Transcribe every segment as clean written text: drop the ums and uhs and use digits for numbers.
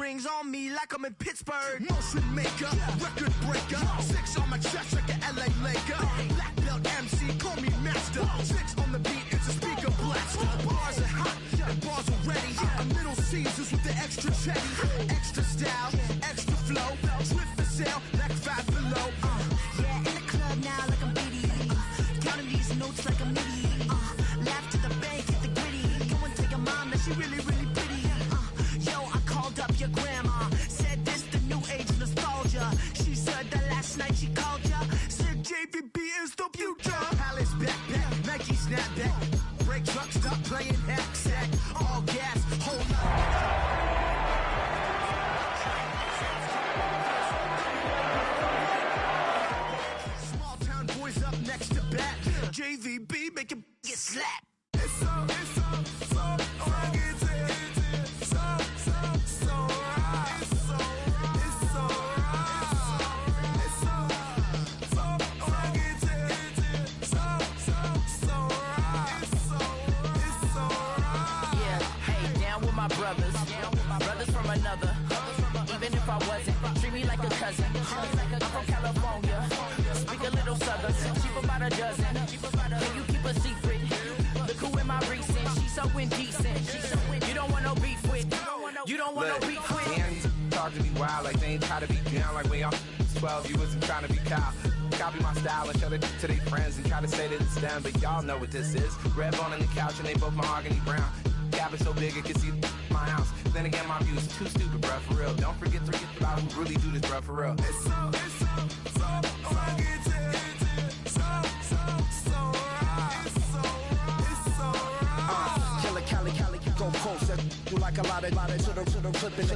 rings on me like I'm in Pittsburgh. Motion maker, record breaker. 6 on my chest like an LA Laker. Black belt MC, call me master. 6 on the beat, it's a speaker blaster. Bars are hot, and bars are ready. I'm Little Caesars with the extra chetty. Extra style, extra flow. Drift for sale, like 5 below. Yeah, in the club now like I'm BD. Counting these notes like a MIDI. Laugh to the bank, hit the gritty. Go and tell your mom that she really, really pretty. Yo, I called up your grandma. Said this the new age nostalgia. She said that last night she called ya. Said JVB is the future. Palace backpack, Nike snapback. Brake truck, stop playing hack sack. All gas, hold up. JVB make it get slapped. It's so right. It's so right. It's so right. It's so right. It's so right. It's so right. It's so right. Yeah, hey, down with my brothers. Brothers from another. Even if I wasn't, treat me like a cousin. I'm from California. Speak a little southern. Cheap about a dozen. Can you keep a secret? Look who in my recent. She's so indecent. You don't want no beef with. You don't want no beef with. Man, these talk to me wild like they ain't try to be down. Like when y'all 12, you wasn't trying to be Kyle. Copy my style and show it to their friends and try to say that it's them, but y'all know what this is. Red bone on the couch and they both mahogany brown. Cabin so big it can see my house. Then again, my view is too stupid, bruh, for real. Don't forget about who really do this, bruh, for real. It's so right. It's so right. It's so right. Killer Cali, go closer. You like a lot of to the clipping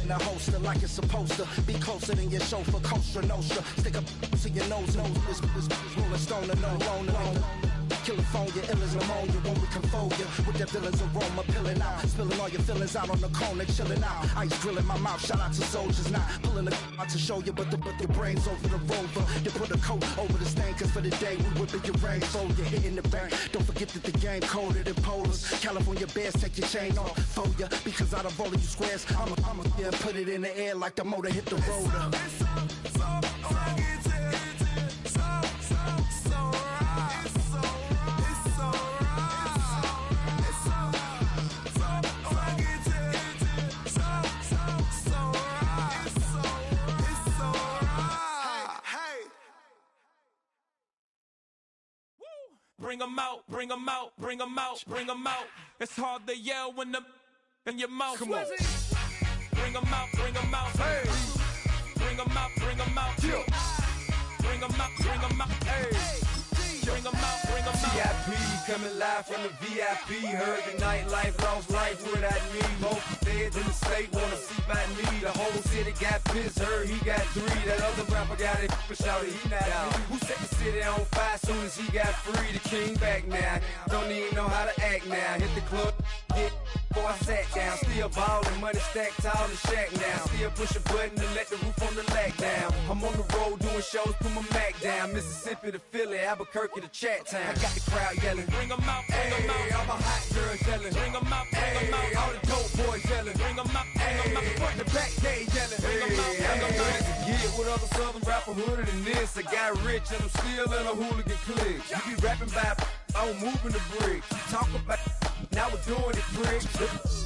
in the holster like it's supposed to be closer than your chauffeur, Costa Nostra. Stick up to your nose, this rolling stone and no loan. California, ill as pneumonia when we can fold you with that villain's aroma, pilling out, spilling all your feelings out on the corner, chilling out. Ice grilling my mouth, shout out to soldiers, not pulling the out to show you, but the brains over the rover. You put a coat over the stain, cause for the day we whipping your rain, so you're hitting the bank. Don't forget that the game colder than polars. California bears, take your chain off for ya, because out of all of you squares, I'ma yeah, put it in the air like the motor hit the roller. Bring 'em out, bring 'em out, bring 'em out, bring 'em out. It's hard to yell when the in your mouth. Come on. Bring 'em out, bring 'em out. Hey. Bring 'em out, bring 'em out. Yeah. Bring 'em out, bring 'em out. Hey. Bring 'em out, bring 'em out. VIP coming live from the VIP. Heard the nightlife, lost life without me. Both feds in the state wanna see by me. The whole city got pissed, heard he got 3. That other rapper got it, but shouted he not out. Who set the city on fire soon as he got free? The king back now, don't even know how to act now. Hit the club, get before I sat down. Still ballin', money stacked tall in shack now. Still push a button to let the roof on the lag down. I'm on the road doing shows, put my Mac down. Mississippi to Philly, Albuquerque to Chat Town. I got the crowd yelling, bring 'em out, bring 'em out. All my hot girls yelling, bring 'em out, bring 'em out. All the dope boys yelling, bring 'em out, bring 'em out. Front the back gate yelling, bring 'em out, bring 'em out. Yeah, what other southern rapper hooded than this? I got rich and I'm still in a hooligan clique. You be rapping by, I'm moving the bricks. You talk about, now we're doing it, pricks.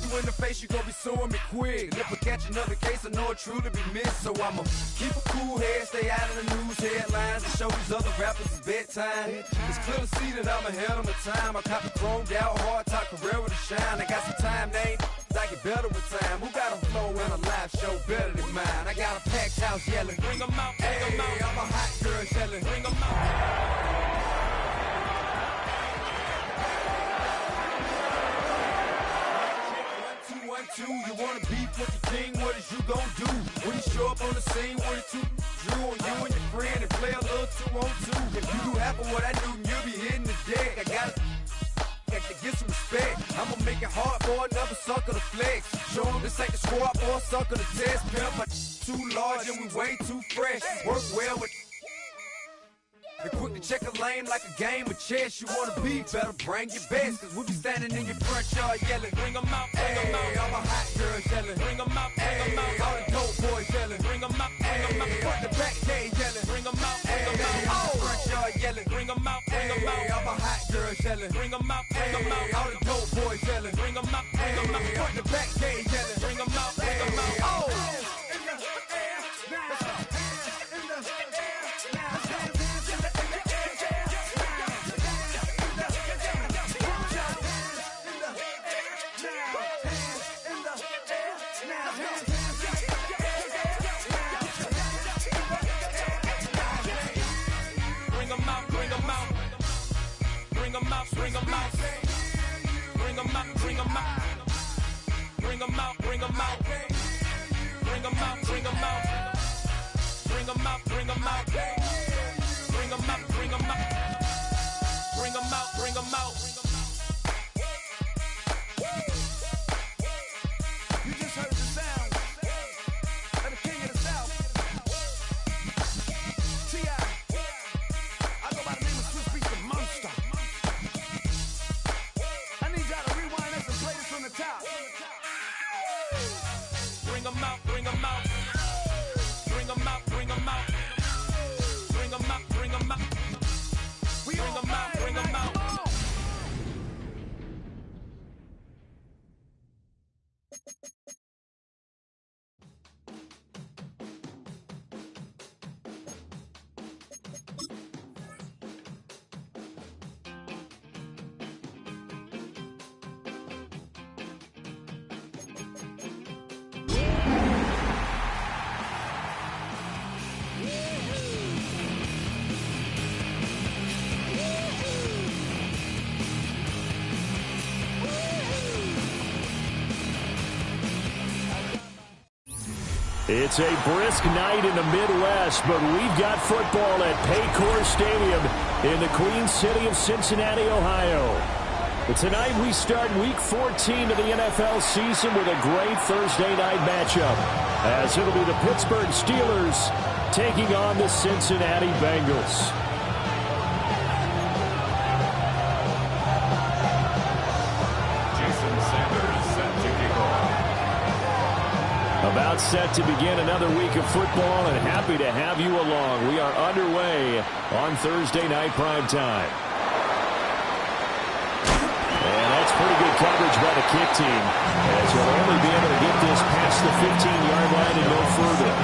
You in the face, you gon' be suing me quick. If I catch another case, I know it truly be missed. So I'ma keep a cool head, stay out of the news headlines, and show these other rappers it's bedtime. It's clear to see that I'm ahead of my time. I caught the chromed out, hard top career with a shine. I got some time, they ain't I get better with time. Who got a flow and a live show better than mine? I got a packed house yelling, bring 'em out, bring 'em out. All my hot girls yelling, bring 'em out. You wanna beef with the king, what is you gon' do? When you show up on the scene, what it two drew on you and your friend and play a little 2-on-2. If you do half of what I do, you'll be hitting the deck. I gotta get some respect. I'ma make it hard for another sucker to flex. Show 'em this ain't the squad or a sucker to test. Pimp, but too large and we way too fresh. Work well with and quick to check a lane like a game of chess. You wanna be better, bring your best. Cause we be standing in your front yard yelling. Bring 'em out, bring 'em out. All my hot girls yelling. Bring 'em out, bring 'em out. All the dope boys yelling. Bring 'em out, bring 'em out. Front the back gate yelling. Bring 'em out, bring 'em out. Front yard yelling. Bring 'em out, bring 'em out. All my hot girls yelling. Bring 'em out, bring 'em out. All the dope boys yelling. Bring 'em out, bring 'em out. Front the back gate yelling. Bring 'em out, bring 'em out. Bring 'em out, bring 'em out. Bring 'em out, bring 'em out. Bring 'em out, bring 'em out. Bring 'em out, bring 'em out. Bring 'em out, bring 'em out. Bring 'em out, bring 'em out. Bring 'em out, bring 'em out. Bring 'em out, bring 'em out. You just heard the sound of the king of the south. T.I. I go by the name of Swiss Beats the Monster. I need y'all to rewind this and play this from the top. Bring 'em out, bring 'em out. Bring 'em out, bring 'em out. Bring 'em out, bring 'em out. We Bring 'em out, bring 'em out. It's a brisk night in the Midwest, but we've got football at Paycor Stadium in the Queen City of Cincinnati, Ohio. But tonight we start Week 14 of the NFL season with a great Thursday night matchup, as it'll be the Pittsburgh Steelers taking on the Cincinnati Bengals. About set to begin another week of football, and happy to have you along. We are underway on Thursday night primetime. And that's pretty good coverage by the kick team, as he'll only be able to get this past the 15-yard line and no further.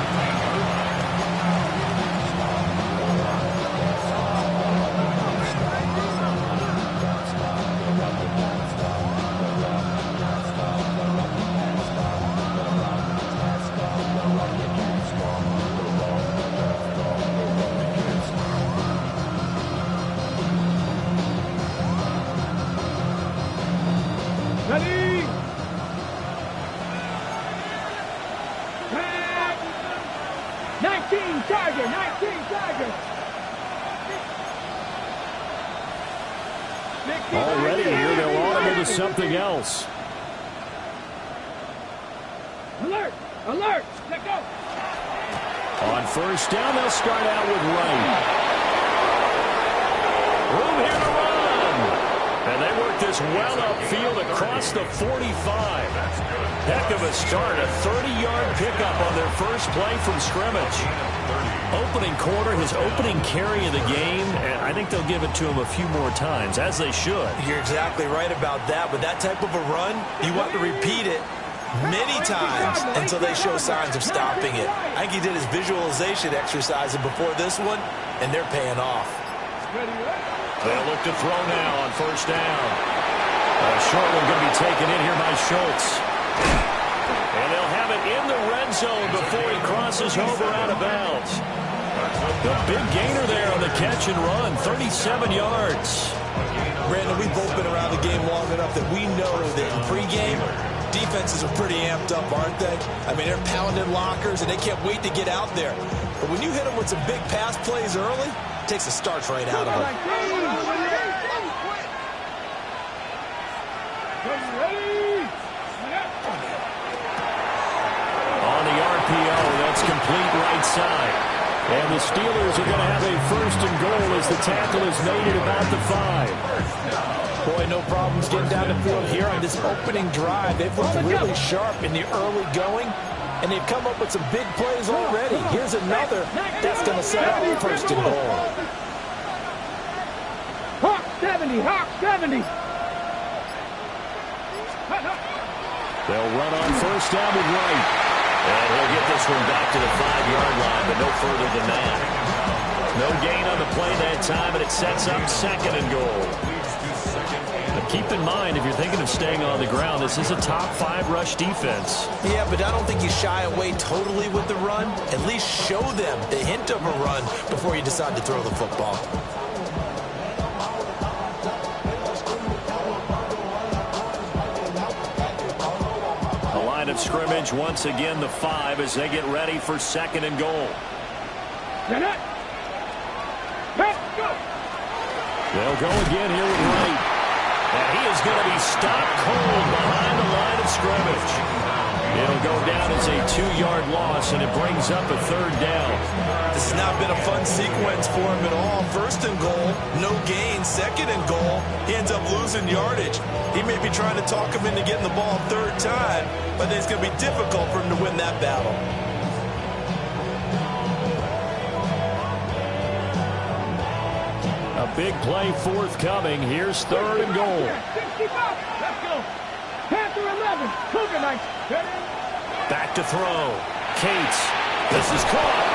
Ready? Back. 19 Tiger, 19 Tiger. Already here, they'll audible to something else. Alert! Alert! Let go! On first down, they'll start out with Wright. Room here to run. And they work this well upfield across the 45. Heck of a start, a 30-yard pickup on their first play from scrimmage. Opening quarter, his opening carry of the game, and I think they'll give it to him a few more times, as they should. You're exactly right about that. With that type of a run, you want to repeat it many times until they show signs of stopping it. I think he did his visualization exercise before this one, and they're paying off. They'll look to throw now on first down. A short one going to be taken in here by Schultz. And they'll have it in the red zone before he crosses over out of bounds. The big gainer there on the catch and run, 37 yards. Brandon, we've both been around the game long enough that we know that in pregame, defenses are pretty amped up, aren't they? I mean, they're pounding lockers, and they can't wait to get out there. But when you hit them with some big pass plays early, it takes the starch right out of them. On the RPO, that's complete right side. And the Steelers are going to have a first and goal as the tackle is made at about the 5. Boy, no problems getting down the field here on this opening drive. They've looked really sharp in the early going, and they've come up with some big plays already. Here's another that's going to set up first and goal. Hawk 70, Hawk 70. They'll run on first down with Wright. And he'll get this one back to the 5-yard line, but no further than that. No gain on the play that time, and it sets up second and goal. Now keep in mind, if you're thinking of staying on the ground, this is a top 5 rush defense. Yeah, but I don't think you shy away totally with the run. At least show them the hint of a run before you decide to throw the football. Of scrimmage once again the 5 as they get ready for second and goal. They'll go again here with Wright. And he is going to be stopped cold behind the line of scrimmage. It'll go down as a 2-yard loss, and it brings up a third down. This has not been a fun sequence for him at all. First and goal, no gain. Second and goal, he ends up losing yardage. He may be trying to talk him into getting the ball third time, but then it's going to be difficult for him to win that battle. A big play forthcoming. Here's third and goal. 65. Let's go. Panther 11. Cougar Knights. Back to throw. Cates. This is caught.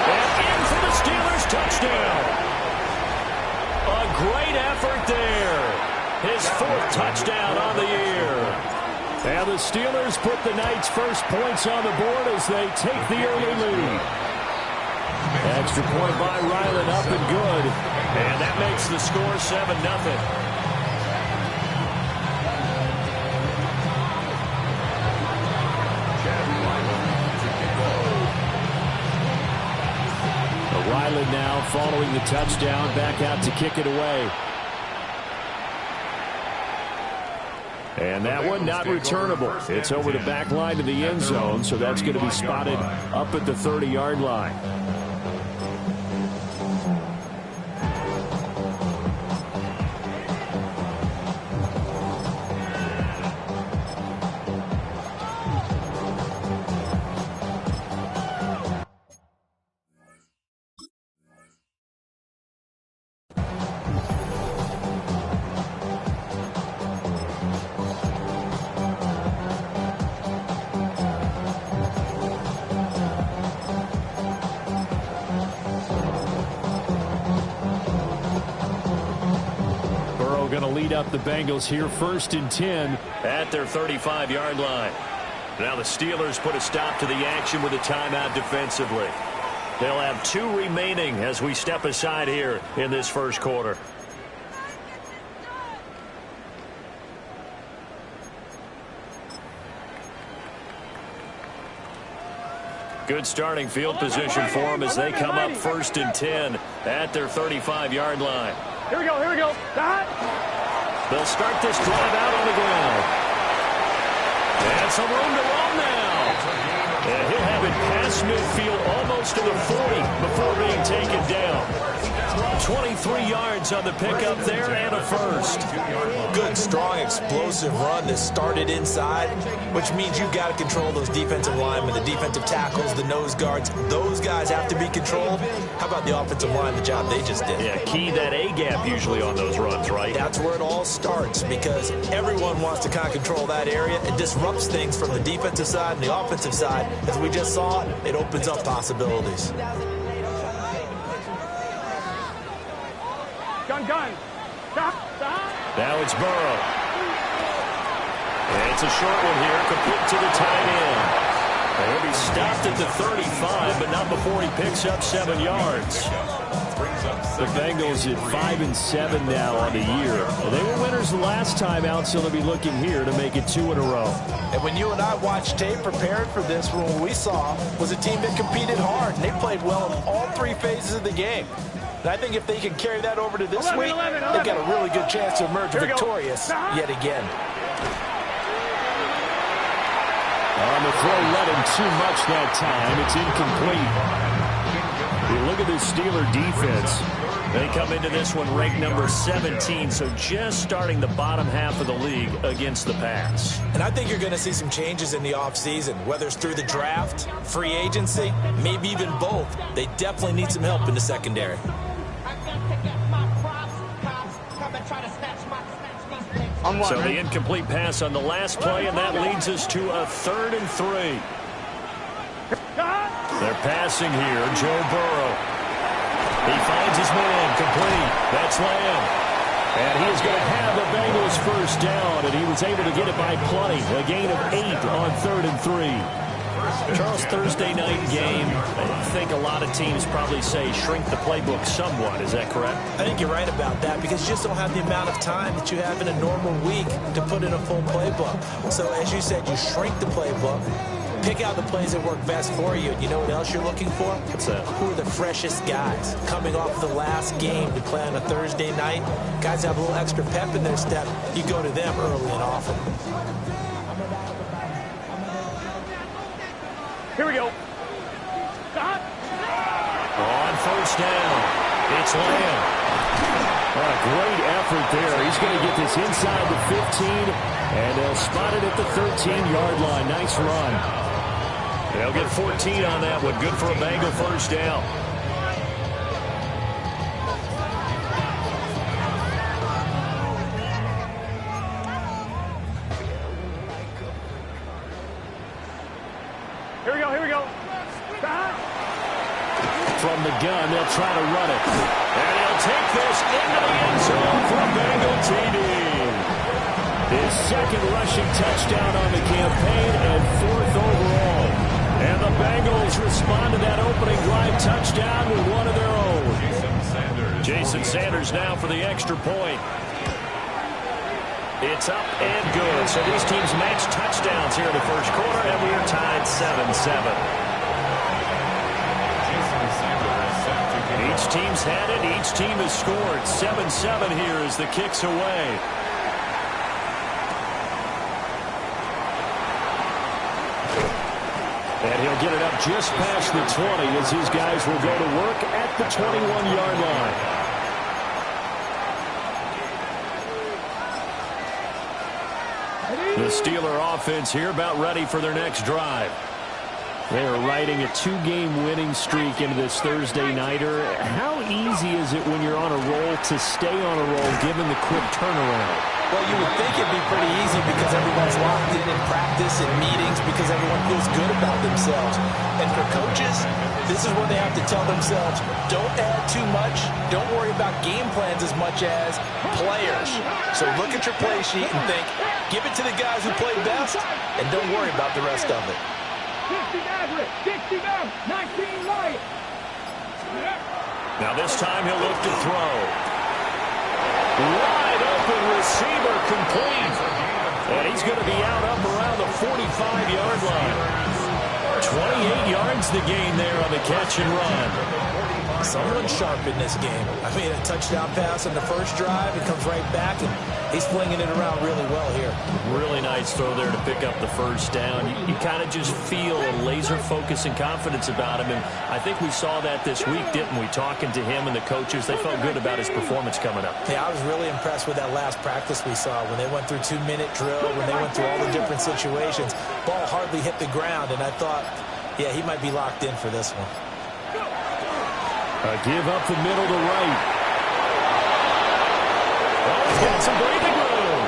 And in for the Steelers touchdown. A great effort there. His 4th touchdown on the year. And the Steelers put the Knights' first points on the board as they take the early lead. Extra point by Ryland, up and good. And that makes the score 7-0. Ryland now following the touchdown, back out to kick it away. And that one not returnable. It's over the back line to the end zone, so that's going to be spotted up at the 30-yard line. Up the Bengals here first and 10 at their 35-yard line. Now the Steelers put a stop to the action with a timeout defensively. They'll have 2 remaining as we step aside here in this first quarter. Good starting field position for them as they come up first and 10 at their 35-yard line. Here we go, here we go. They'll start this drive out on the ground. And some room to run now. And he'll have it past midfield almost to the 40 before being taken down. 23 yards on the pickup there and a first. Good, strong, explosive run that started inside, which means you've got to control those defensive linemen, the defensive tackles, the nose guards. Those guys have to be controlled. How about the offensive line, the job they just did? Yeah, key that A-gap usually on those runs, right? That's where it all starts because everyone wants to kind of control that area. It disrupts things from the defensive side and the offensive side. As we just saw, it opens up possibilities. Gun. Stop. Now it's Burrow. And it's a short one here, complete to the tight end. And he'll be stopped at the 35, but not before he picks up 7 yards. The Bengals at 5-7 now on the year. Well, they were winners the last time out, so they'll be looking here to make it 2 in a row. And when you and I watched tape preparing for this, what we saw was a team that competed hard, and they played well in all 3 phases of the game. And I think if they can carry that over to this week, they've got a really good chance to emerge victorious yet again. On the throw, let him too much that time. It's incomplete. It look at this Steeler defense. They come into this one ranked number 17, so just starting the bottom half of the league against the pass. And I think you're going to see some changes in the offseason, whether it's through the draft, free agency, maybe even both. They definitely need some help in the secondary. So the incomplete pass on the last play, and that leads us to a 3rd and 3. They're passing here. Joe Burrow. He finds his man. Complete. That's Lamb. And he is going to have the Bengals first down, and he was able to get it by plenty. A gain of 8 on 3rd and 3. Charles, Thursday night game, I think a lot of teams probably say shrink the playbook somewhat. Is that correct? I think you're right about that because you just don't have the amount of time that you have in a normal week to put in a full playbook. So as you said, you shrink the playbook, pick out the plays that work best for you. You know what else you're looking for? What's that? Who are the freshest guys coming off the last game to play on a Thursday night? Guys have a little extra pep in their step. You go to them early and often. Here we go. On first down, it's Lamb. What a great effort there. He's going to get this inside the 15, and they'll spot it at the 13-yard line. Nice run. They'll get 14 on that one. Good for a Bengal first down. Here we go. From the gun, they'll try to run it. And he'll take this into the end zone for a Bengal TD. His second rushing touchdown on the campaign and 4th overall. And the Bengals respond to that opening drive touchdown with one of their own. Jason Sanders now for the extra point. It's up and good. So these teams match touchdowns here in the first quarter, and we are tied 7-7. Each team's had it. Each team has scored. 7-7 here as the kick's away. And he'll get it up just past the 20 as his guys will go to work at the 21-yard line. The Steeler offense here about ready for their next drive. They are riding a 2-game winning streak into this Thursday nighter. How easy is it when you're on a roll to stay on a roll given the quick turnaround? Well, you would think it'd be pretty easy because everyone's locked in practice and meetings because everyone feels good about themselves. And for coaches, this is where they have to tell themselves, don't add too much. Don't worry about game plans as much as players. So look at your play sheet and think, give it to the guys who play best, and don't worry about the rest of it. 60 average, 60 down, 19 light. Now this time he'll look to throw. Wide open receiver complete. And he's going to be out up around the 45-yard line. 28 yards the gain there on the catch and run. Someone sharp in this game. I mean, a touchdown pass on the first drive. It comes right back, and he's flinging it around really well here. Really nice throw there to pick up the first down. You kind of just feel a laser focus and confidence about him, and I think we saw that this week, didn't we? Talking to him and the coaches, they felt good about his performance coming up. Yeah, I was really impressed with that last practice we saw when they went through 2-minute drill, when they went through all the different situations. Ball hardly hit the ground, and I thought, yeah, he might be locked in for this one. A give up the middle to right. Oh, he's got some breathing room.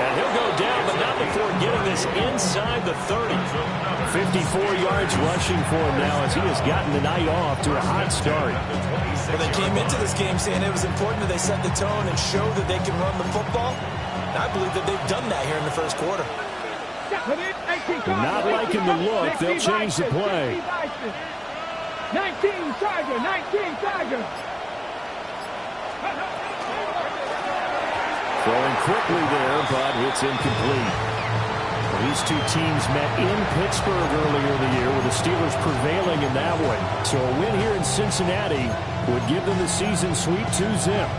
And he'll go down, but not before getting this inside the 30. 54 yards rushing for him now as he has gotten the night off to a hot start. Well, they came into this game saying it was important that they set the tone and show that they can run the football. And I believe that they've done that here in the first quarter. Not liking the look, they'll change the play. 19 Tiger, 19 Tiger. Throwing quickly there, but it's incomplete. These two teams met in Pittsburgh earlier in the year with the Steelers prevailing in that one. So a win here in Cincinnati would give them the season sweep 2-zip.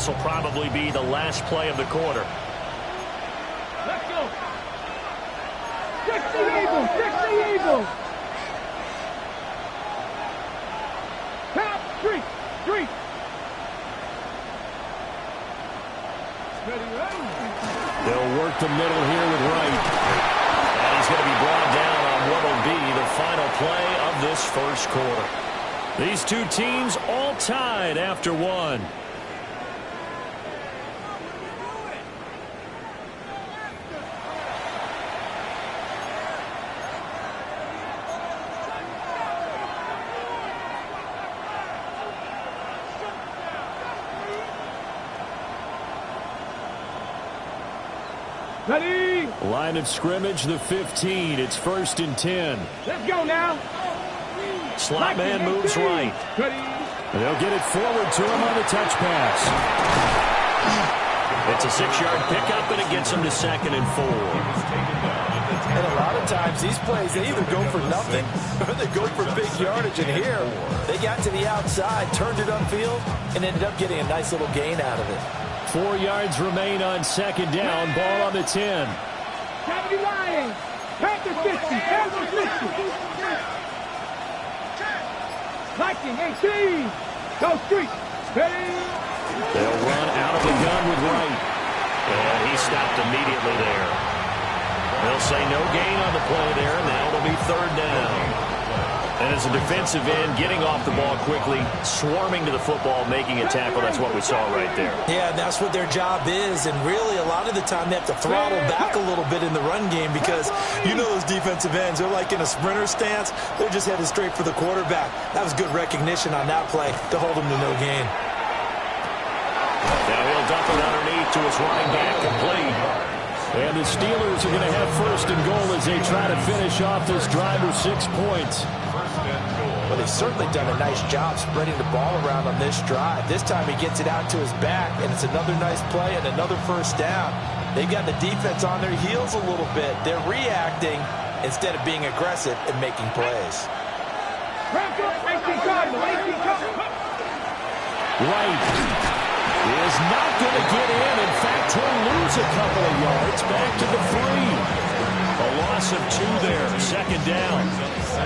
this will probably be the last play of the quarter. Let's go. Fix the Eagles. Fix the Eagles. Tap. Street. Street. They'll work the middle here with Wright. And he's going to be brought down on what will be the final play of this first quarter. These two teams all tied after one. Ready? Line of scrimmage, the 15. It's 1st and 10. Let's go now. Slot man moves right. They'll get it forward to him on the touch pass. It's a 6-yard pickup, and it gets him to 2nd and 4. And a lot of times these plays, they either go for nothing or they go for big yardage. And here, they got to the outside, turned it upfield, and ended up getting a nice little gain out of it. 4 yards remain on 2nd down. Ball on the 10. Cavity Lions. Panther 50. Panther 50. Viking 18. Go Street. Ready. They'll run out of the gun with Wright. And he stopped immediately there. They'll say no gain on the play there. Now it'll be 3rd down. And as a defensive end, getting off the ball quickly, swarming to the football, making a tackle, that's what we saw right there. Yeah, that's what their job is. And really, a lot of the time, they have to throttle back a little bit in the run game because you know those defensive ends, they're like in a sprinter stance. They're just headed straight for the quarterback. That was good recognition on that play to hold him to no gain. Now he'll dump it underneath to his running back, complete. And the Steelers are going to have 1st and goal as they try to finish off this drive with 6 points. Well, they've certainly done a nice job spreading the ball around on this drive. This time he gets it out to his back, and it's another nice play and another 1st down. They've got the defense on their heels a little bit. They're reacting instead of being aggressive and making plays. Right. Is not going to get in. In fact, he'll lose a couple of yards back to the 3. A loss of 2 there, 2nd down.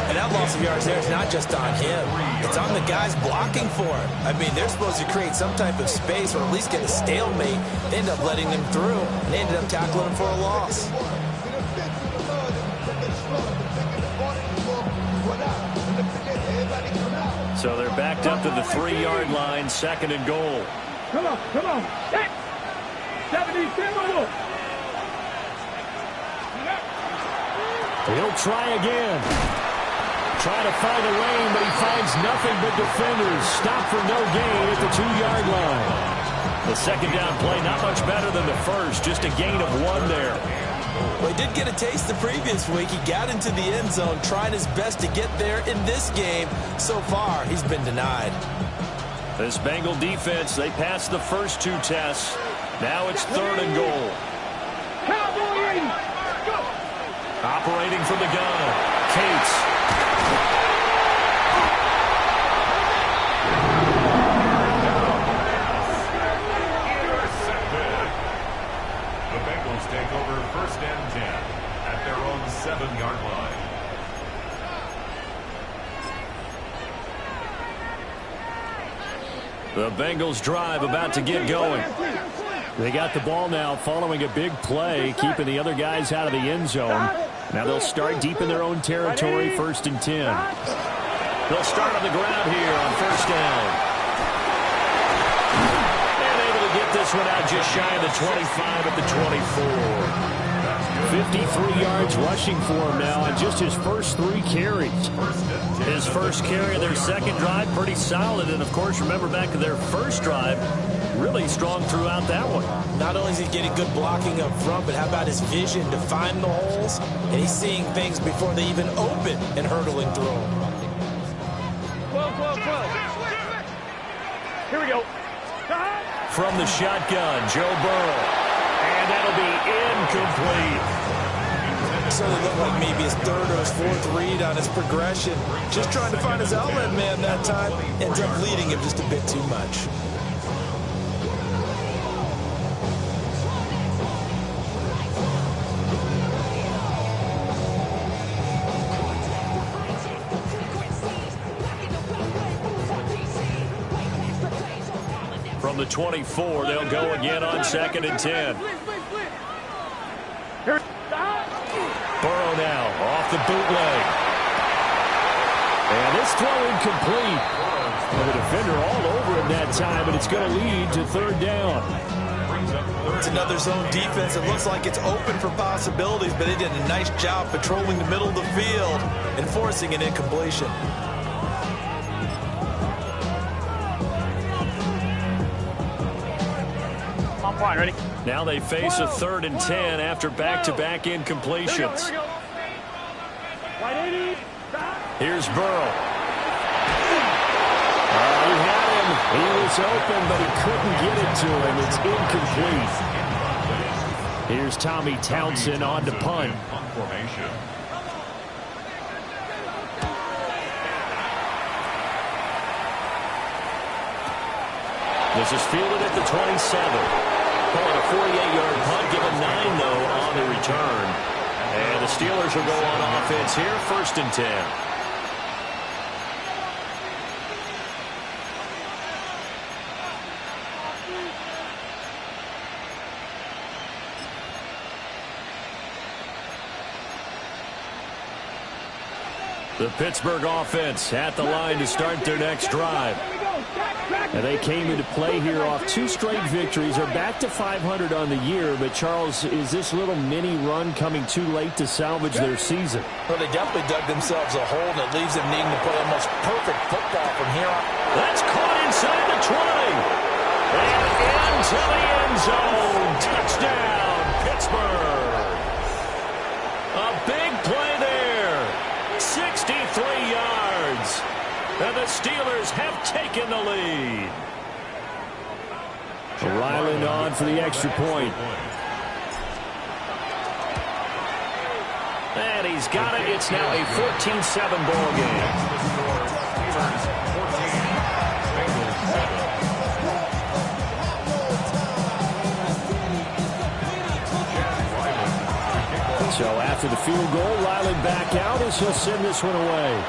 And that loss of yards there is not just on him. It's on the guys blocking for him. I mean, they're supposed to create some type of space or at least get a stalemate. They end up letting them through, and they ended up tackling him for a loss. So they're backed up to the 3-yard line, 2nd and goal. Come on, come on. 70-10. He'll try again. Try to find a lane, but he finds nothing but defenders. Stop for no gain at the 2-yard line. The 2nd down play, not much better than the first, just a gain of 1 there. Well, he did get a taste the previous week. He got into the end zone, trying his best to get there in this game. So far, he's been denied. This Bengal defense, they passed the first 2 tests. Now it's 3rd and goal. Cowboy 80. Operating from the gun, Cates. Intercepted. The Bengals take over 1st and 10 at their own 7-yard line. The Bengals drive about to get going. They got the ball now following a big play, keeping the other guys out of the end zone. Now they'll start deep in their own territory, 1st and 10. They'll start on the ground here on 1st down. And able to get this one out just shy of the 25 at the 24. 53 yards rushing for him now on just his first 3 carries. His first carry of their 2nd drive, pretty solid. And, of course, remember back to their first drive, really strong throughout that one. Not only is he getting good blocking up front, but how about his vision to find the holes? And he's seeing things before they even open and hurdling through them. 12. Here we go. From the shotgun, Joe Burrow. And that'll be incomplete. Certainly looked like maybe his 3rd or his 4th read on his progression. Just trying to find his outlet man that time. Ends up leading him just a bit too much. from the 24. They'll go again on 2nd and 10. Burrow now off the bootleg. And this throw incomplete. Well, the defender all over him that time, and it's going to lead to 3rd down. It's another zone defense. It looks like it's open for possibilities, but they did a nice job patrolling the middle of the field and forcing an incompletion. Ready? Now they face a 3rd and 10 after back-to-back incompletions. Here's Burrow. He had him. He was open, but he couldn't get it to him. It's incomplete. Here's Tommy Townsend on to punt. This is fielded at the 27. Call it a 48-yard punt, given 9, though, on the return. And the Steelers will go on offense here, 1st and 10. The Pittsburgh offense at the line to start their next drive. And they came into play here off 2 straight victories. Are back to 500 on the year. But, Charles, is this little mini run coming too late to salvage their season? Well, they definitely dug themselves a hole, and it leaves them needing to play almost perfect football from here on. That's caught inside the 20. And into the end zone. Touchdown, Pittsburgh. A big play there. 63 yards. And the Steelers have taken the lead. Ryland on for the extra point. And he's got it. It's now a 14-7 ball game. So after the field goal, Ryland back out as he'll send this one away.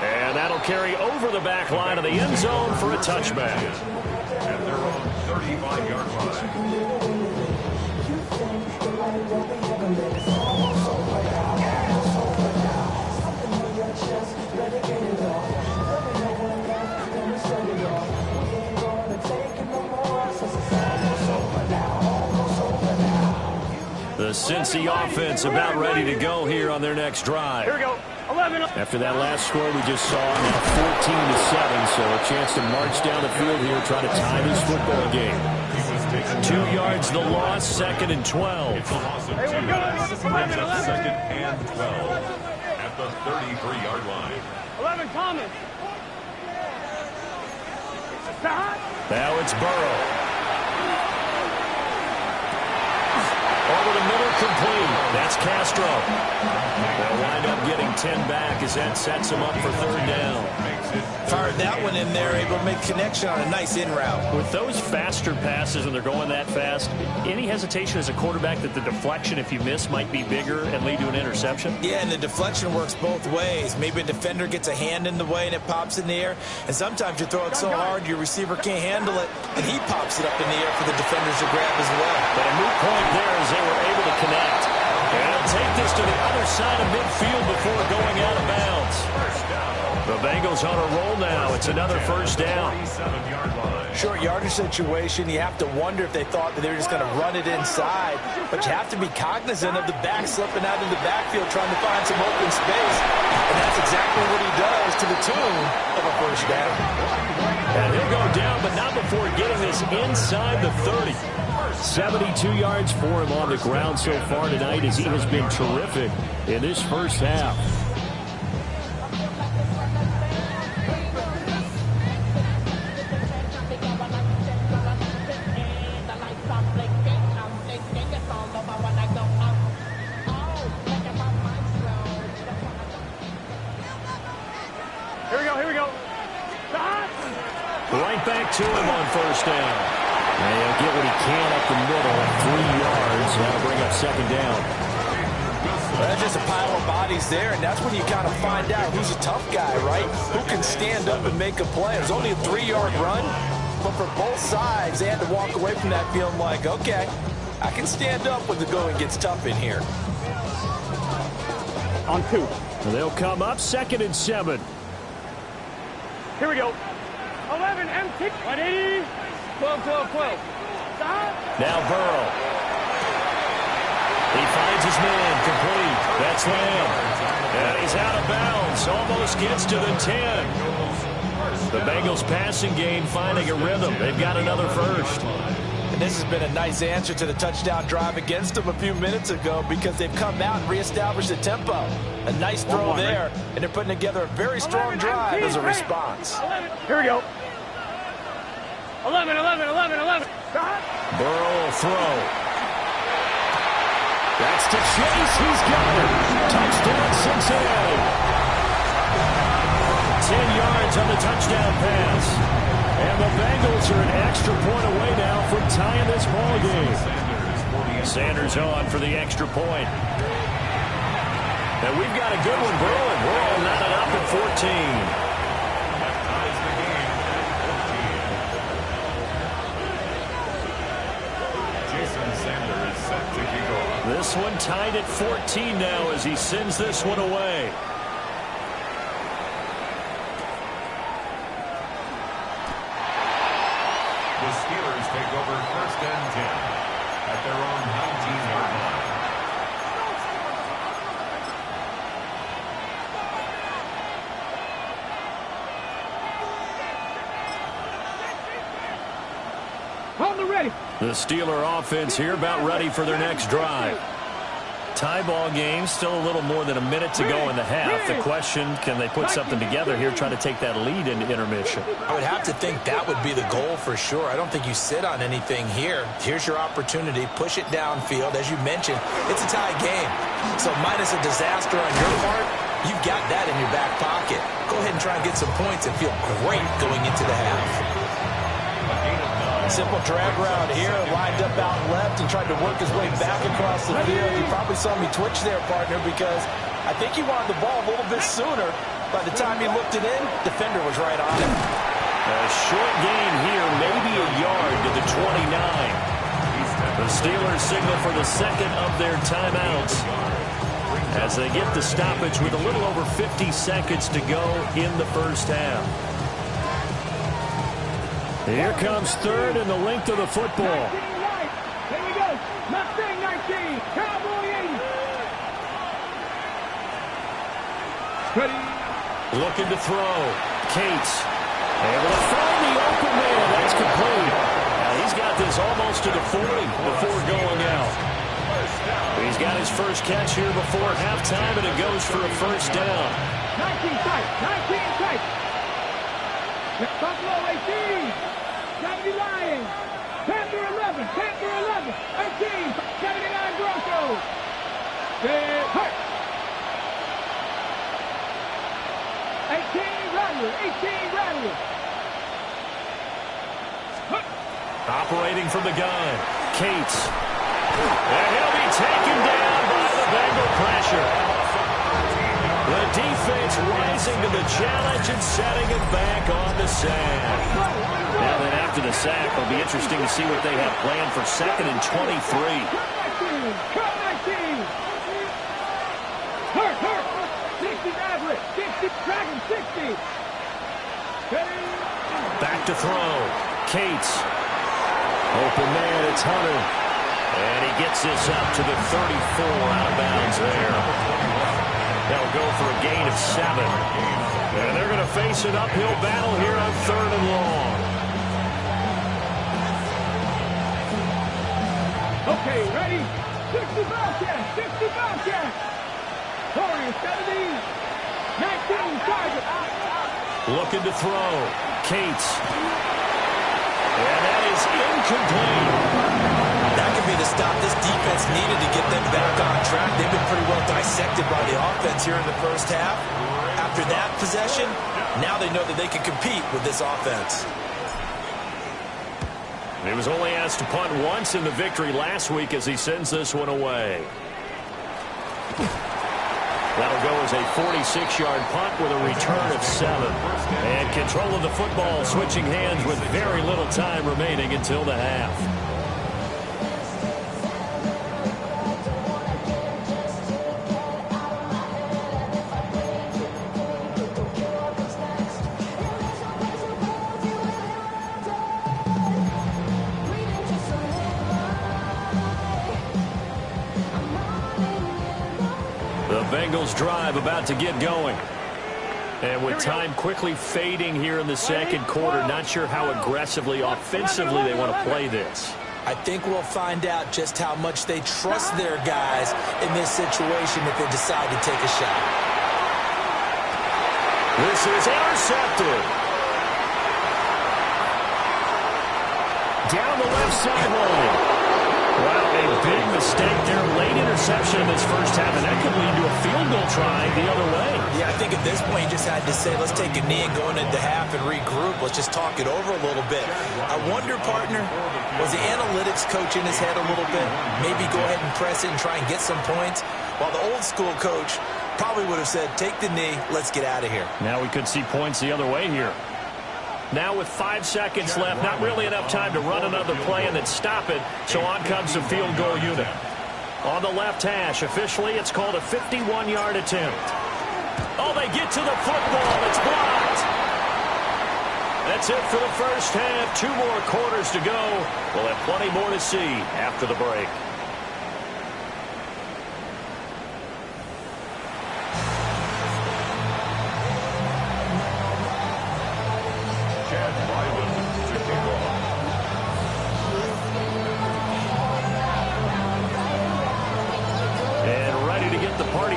And that'll carry over the back line of the end zone for a touchback. At their own 35-yard line. The Cincy offense about ready to go here on their next drive. Here we go. 11. After that last score we just saw, now 14-7, so a chance to march down the field here, try to tie this football game. 2 yards the loss, 2nd and 12. It's a loss of 2. This brings up 2nd and 12 at the 33-yard line. 11, Thomas. Now it's Burrow. Over the middle, complete. That's Castro. They'll wind up getting 10 back as that sets him up for 3rd down. Fired that one in there, able to make connection on a nice in route. With those faster passes, and they're going that fast, any hesitation as a quarterback that the deflection, if you miss, might be bigger and lead to an interception? Yeah, and the deflection works both ways. Maybe a defender gets a hand in the way and it pops in the air, and sometimes you throw it so hard your receiver can't handle it, and he pops it up in the air for the defenders to grab as well. But a moot point there as they were able to connect. And they'll take this to the other side of midfield before going out of bounds. The Bengals on a roll now. It's another 1st down. Short yardage situation, you have to wonder if they thought that they were just going to run it inside. But you have to be cognizant of the back slipping out of the backfield trying to find some open space. And that's exactly what he does to the tune of a 1st down. And he'll go down, but not before getting this inside the 30. 72 yards for him on the ground so far tonight as he has been terrific in this 1st half. Here we go. Right back to him on 1st down. And he'll get what he can up the middle at 3 yards. That'll bring up 2nd down. Well, that's just a pile of bodies there, and that's when you kind of find out who's a tough guy, right? Who can stand up and make a play. It was only a 3-yard run, but for both sides, they had to walk away from that feeling like, okay, I can stand up when the going gets tough in here. On 2. They'll come up 2nd and 7. Here we go. 11, empty. 180. 12, 12, 12. Stop. Now Burrow. He finds his man, complete. That's Lamb. And he's out of bounds. Almost gets to the 10. The Bengals passing game finding a rhythm. They've got another first. And this has been a nice answer to the touchdown drive against them a few minutes ago because they've come out and reestablished the tempo. A nice throw there, and they're putting together a very strong drive as a response. Here we go. 11, 11, 11, 11. Stop. Burrow will throw. That's to Chase. He's got it. Touchdown, Cincinnati. 10 yards on the touchdown pass. And the Bengals are an extra point away now from tying this ball game. Sanders on for the extra point. And we've got a good one brewing. We're all knotted up at 14. That ties the game at 14. Jason Sanders is set to kick off. This one tied at 14 now as he sends this one away. The Steelers take over 1st and 10 at their own 19-yard line. Hold the ready. The Steeler offense here about ready for their next drive. Tie ball game, still a little more than a minute to go in the half. The question, can they put something together here, try to take that lead into intermission? I would have to think that would be the goal for sure. I don't think you sit on anything here. Here's your opportunity. Push it downfield. As you mentioned, it's a tie game. So minus a disaster on your part, you've got that in your back pocket. Go ahead and try and get some points and feel great going into the half. Simple drag route here, lined up out left and tried to work his way back across the field. You probably saw me twitch there, partner, because I think he wanted the ball a little bit sooner. By the time he looked it in, defender was right on him. A short gain here, maybe a yard to the 29. The Steelers signal for the second of their timeouts as they get the stoppage with a little over 50 seconds to go in the first half. Here comes 3rd and the length of the football. 19 right. Here we go. Mustang 19. Cowboy 80. Ready. Looking to throw. Cates able to find the open man. That's complete. Now he's got this almost to the 40 before going out. He's got his first catch here before halftime, and it goes for a first down. 19 tight. 19 tight. Buffalo 18. 70 Lions. Panther 11. Panther 11. 18. 79 Broncos. Hurt. 18 Rattler. 18 Rattler. Operating from the gun. Cates. And he'll be taken down by the Bengal pressure. The defense rising to the challenge and setting him back on the sack. Now then after the sack, it'll be interesting to see what they have planned for 2nd and 23. Cut 19. Hurt. 60 Maverick. 60 Dragon 60. Back to throw. Cates. Open man, it's Hunter. And he gets this up to the 34 out of bounds there. They'll go for a gain of 7. And they're going to face an uphill battle here on 3rd and long. Okay, ready? 60 Bobcats. 60 Bobcats. Corey 70. 19 Tiger. Looking to throw. Cates. And that is incomplete. That could be the stop this defense needed to get them back on track. They've been pretty well dissected by the offense here in the first half. After that possession, now they know that they can compete with this offense. He was only asked to punt once in the victory last week as he sends this one away. That'll go as a 46-yard punt with a return of 7. And control of the football switching hands with very little time remaining until the half. Bengals drive about to get going. And with time quickly fading here in the second quarter, not sure how aggressively, offensively they want to play this. I think we'll find out just how much they trust their guys in this situation if they decide to take a shot. This is intercepted. Down the left sideline. Well, a big mistake there. Late interception in this first half, and that could lead to a field goal try the other way. Yeah, I think at this point you just had to say, let's take a knee and go into half and regroup. Let's just talk it over a little bit. I wonder, partner, was the analytics coach in his head a little bit? Maybe go ahead and press it and try and get some points? While the old school coach probably would have said, take the knee, let's get out of here. Now we could see points the other way here. Now with 5 seconds left, not really enough time to run another play and then stop it, so on comes the field goal unit. On the left hash, officially it's called a 51-yard attempt. Oh, they get to the football. It's blocked. That's it for the first half. 2 more quarters to go. We'll have plenty more to see after the break.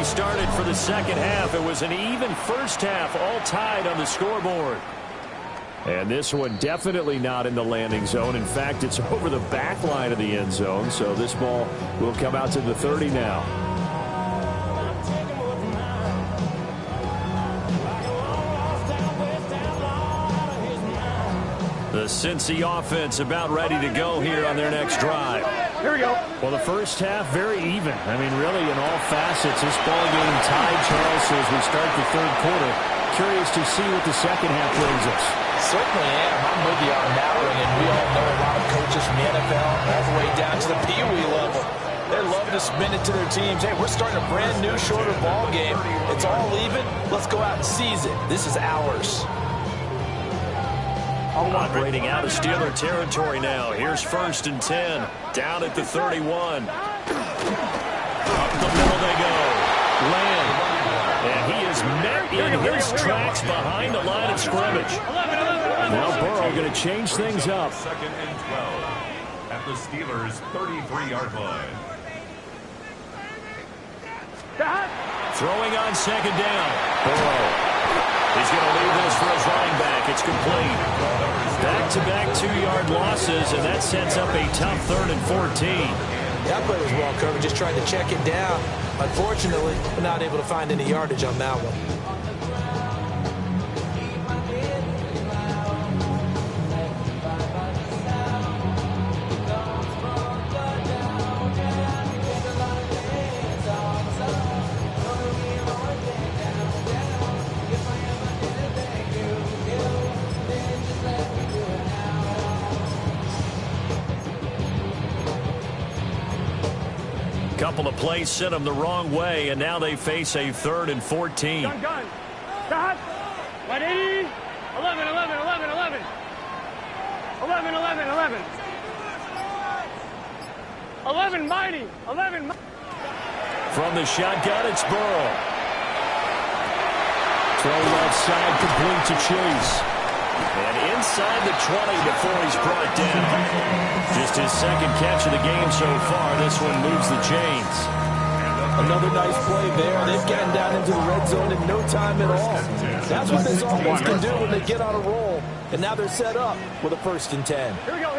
Started for the second half. It was an even first half, all tied on the scoreboard. And this one definitely not in the landing zone. In fact, it's over the back line of the end zone, so this ball will come out to the 30 now. The Cincy offense about ready to go here on their next drive. Here we go. Well, the first half, very even. I mean, really, in all facets, this ball game tied, Charles, so as we start the third quarter. Curious to see what the second half brings us. Certainly am. I'm with you on that one, and we all know a lot of coaches from the NFL all the way down to the Pee Wee level. They love to spin it to their teams. Hey, we're starting a brand new, shorter ball game. It's all even. Let's go out and seize it. This is ours. Operating out of Steeler territory now. Here's 1st and 10. Down at the 31. Up the middle they go. Lamb. And he is met in his tracks behind the line of scrimmage. Now Burrow going to change things up. 2nd and 12 at the Steelers' 33-yard line. Throwing on 2nd down. Burrow. He's going to leave this for his running back. It's complete. Back-to-back 2-yard losses, and that sets up a tough 3rd and 14. That play was well covered. Just tried to check it down. Unfortunately, we're not able to find any yardage on that one. Couple of plays sent them the wrong way, and now they face a 3rd and 14. Gun. Stop. 180. 11. 11 mighty. 11. From the shotgun, it's Burrow. Throw left side, complete to Chase. And inside the 20 before he's brought down. Just his 2nd catch of the game so far. This one moves the chains. Another nice play there. They've gotten down into the red zone in no time at all. That's what this offense can do when they get on a roll. And now they're set up with a 1st and 10. Here we go.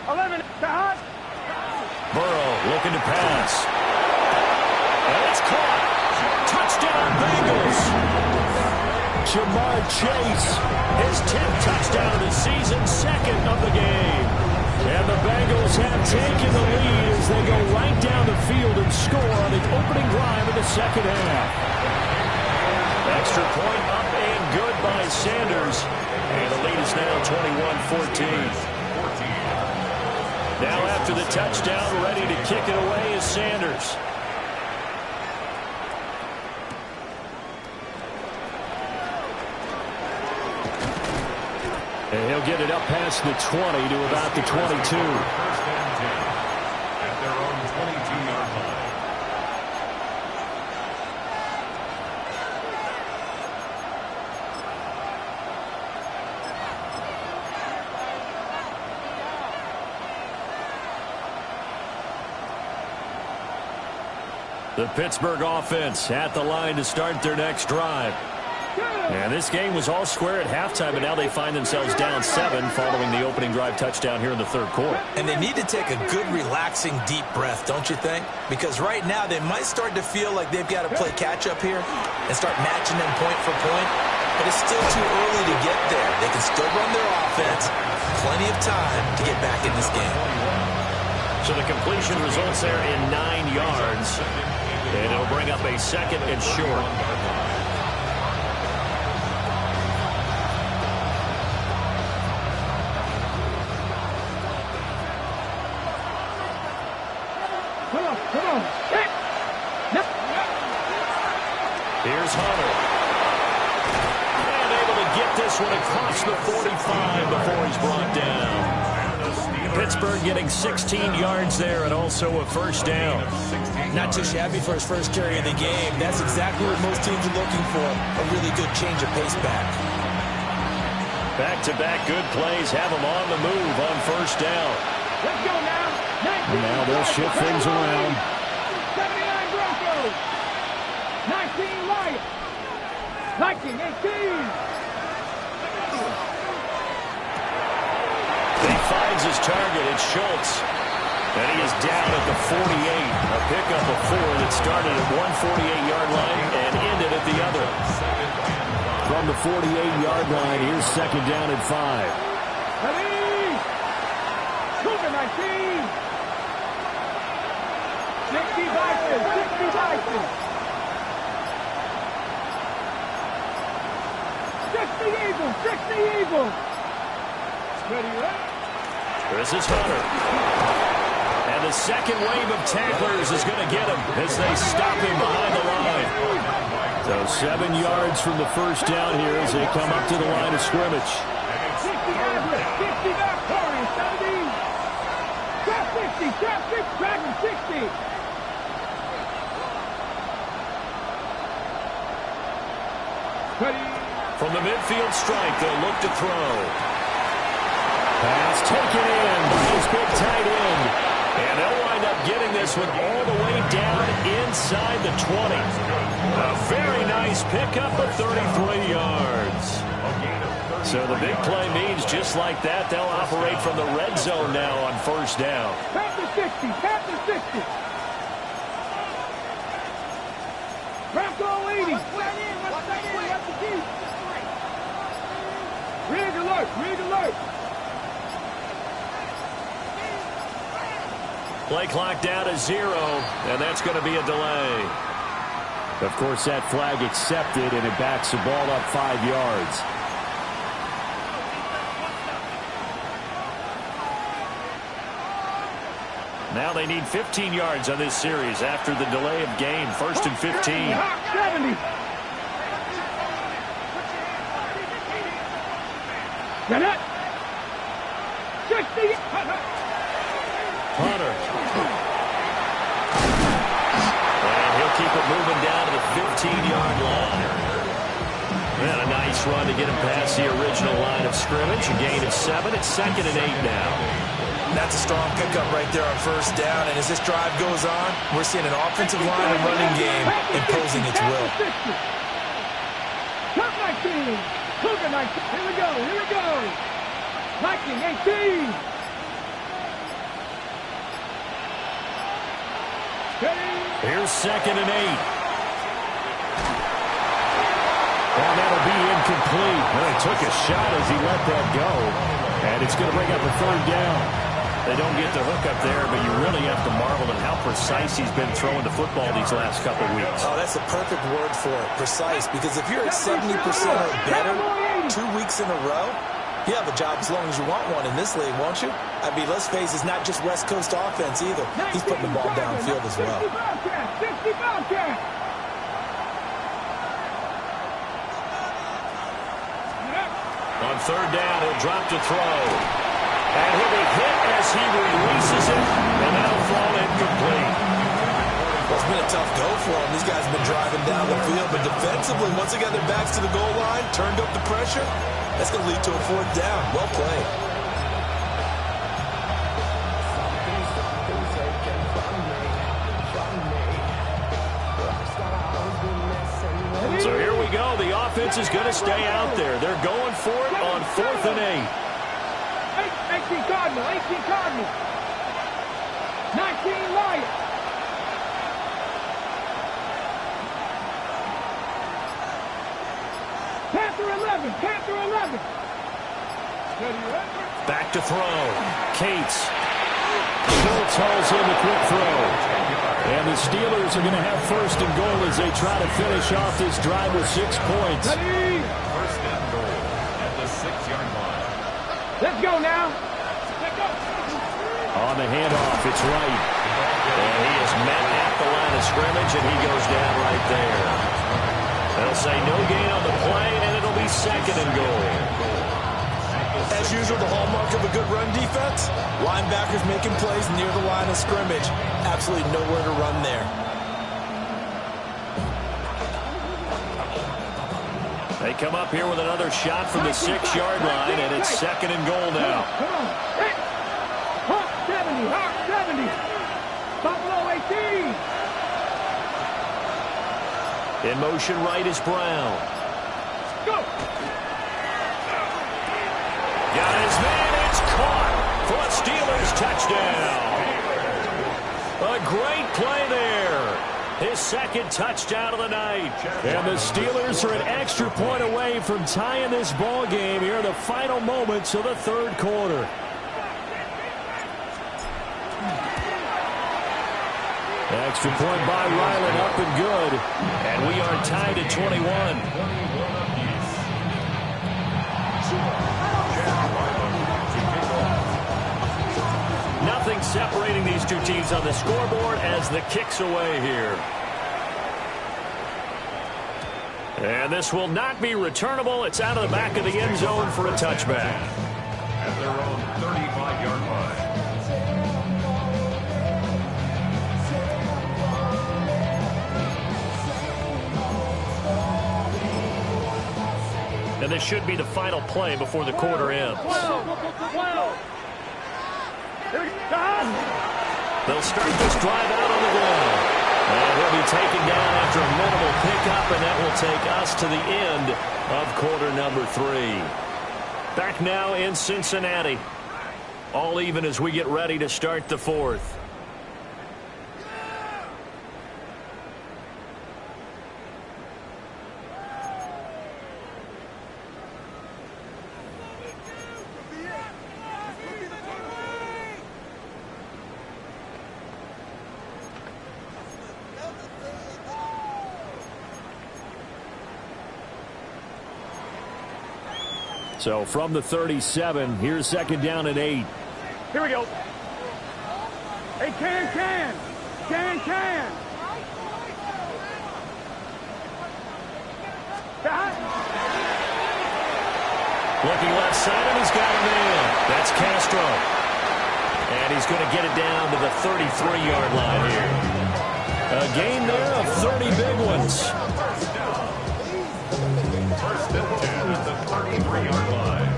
11. Burrow looking to pass. And it's caught. Touchdown, Bengals. Jamar Chase, his 10th touchdown of the season, 2nd of the game. And the Bengals have taken the lead as they go right down the field and score on on the opening drive of the second half. Extra point up and good by Sanders. And the lead is now 21-14. Now after the touchdown, ready to kick it away is Sanders. And he'll get it up past the 20 to about the 22. First and 10 at their own 22-yard line. The Pittsburgh offense at the line to start their next drive. And this game was all square at halftime, but now they find themselves down 7 following the opening drive touchdown here in the third quarter. And they need to take a good, relaxing, deep breath, don't you think? Because right now they might start to feel like they've got to play catch-up here and start matching them point for point. But it's still too early to get there. They can still run their offense. Plenty of time to get back in this game. So the completion results there in 9 yards. And it'll bring up a second and short. Come on. Here's Hunter. And able to get this one across the 45 before he's brought down. Pittsburgh getting 16 yards there and also a first down. Not too shabby for his first carry of the game. That's exactly what most teams are looking for. A really good change of pace back. Back-to-back good plays have them on the move on first down. Let's go now. And now they'll shift things around. 79 Broncos. 19 Lions. Viking 18. He finds his target. It's Schultz. And he is down at the 48. A pickup of 4 that started at one 48-yard line and ended at the other. From the 48-yard line, here's second down and 5. Ready? Cougar 19. 60 Vikings. 60 Vikings. 60 Eagles. 60 Eagles. Ready, right? This is Hunter. And the second wave of tacklers is going to get him as they stop him behind the line. So 7 yards from the first down here as they come up to the line of scrimmage. 60 average. 60 back. 40. 70. Trap 60. Trap 6. Dragon 60. Ready? From the midfield stripe, they'll look to throw. Pass taken in by his big tight end. And they'll wind up getting this one all the way down inside the 20. A very nice pickup of 33 yards. So the big play means just like that, they'll operate from the red zone now on first down. Tap to 60. Tap to 60. Bronco 80. Rig alert. Rig alert. Play clock down to 0, and that's going to be a delay. Of course, that flag accepted, and it backs the ball up 5 yards. Now they need 15 yards on this series after the delay of game. First and 15. 70. Get it. 60. Hunter. And he'll keep it moving down to the 15-yard line. And a nice run to get him past the original line of scrimmage. A gain of 7. It's second and 8 now. That's a strong pickup right there on first down. And as this drive goes on, we're seeing an offensive line and running game imposing its will. Top 19. Cougar 19. Here we go. Here we go. Viking 18. Here's second and 8. And that'll be incomplete. Well, he took a shot as he let that go. And it's going to bring up a third down. They don't get the hook up there, but you really have to marvel at how precise he's been throwing the football these last couple weeks. Oh, that's the perfect word for it, precise, because if you're at 70% or better 2 weeks in a row, you have a job as long as you want one in this league, won't you? I mean, let's face it, it's not just West Coast offense either. He's putting the ball downfield as well. 60 Bobcats. On third down, he'll drop to throw. And he'll be hit as he releases it, and that'll fall incomplete. Well, it's been a tough go for him. These guys have been driving down the field, but defensively, once they got their backs to the goal line, turned up the pressure, that's going to lead to a fourth down. Well played. So here we go. The offense is going to stay out there. They're going for it on 4th and 8. 18 Cardinal, 18 Cardinal. 19 Lions. Panther 11, Panther 11. Back to throw. Cates. Schultz hauls in the quick throw. And the Steelers are going to have first and goal as they try to finish off this drive with 6 points. First and goal at the 6-yard line. Let's go now. On the handoff, it's right. And he is met at the line of scrimmage, and he goes down right there. They'll say no gain on the play, and it'll be 2nd and goal. As usual, the hallmark of a good run defense, linebackers making plays near the line of scrimmage. Absolutely nowhere to run there. They come up here with another shot from the 6-yard line, and it's 2nd and goal now. Come on. Hey. Hawk 70, Hawk 70. Buffalo 18. In motion right is Brown. Go. Got his man, it's caught for a Steelers touchdown. A great play there. His 2nd touchdown of the night. And the Steelers are an extra point away from tying this ball game here in the final moments of the 3rd quarter. Extra point by Ryland, up and good. And we are tied at 21. Nothing separating these two teams on the scoreboard as the kick's away here. And this will not be returnable. It's out of the back of the end zone for a touchback. At their own 35-yard line. And this should be the final play before the quarter ends. They'll start this drive out on the ground. And he'll be taken down after a minimal pickup, and that will take us to the end of quarter number 3. Back now in Cincinnati. All even as we get ready to start the 4th. So from the 37, here's 2nd down and 8. Here we go. Hey, can. Looking left side, and he's got a man. That's Castro. And he's going to get it down to the 33-yard line here. A gain there of 30 big ones. First and 10 at the 33-yard line.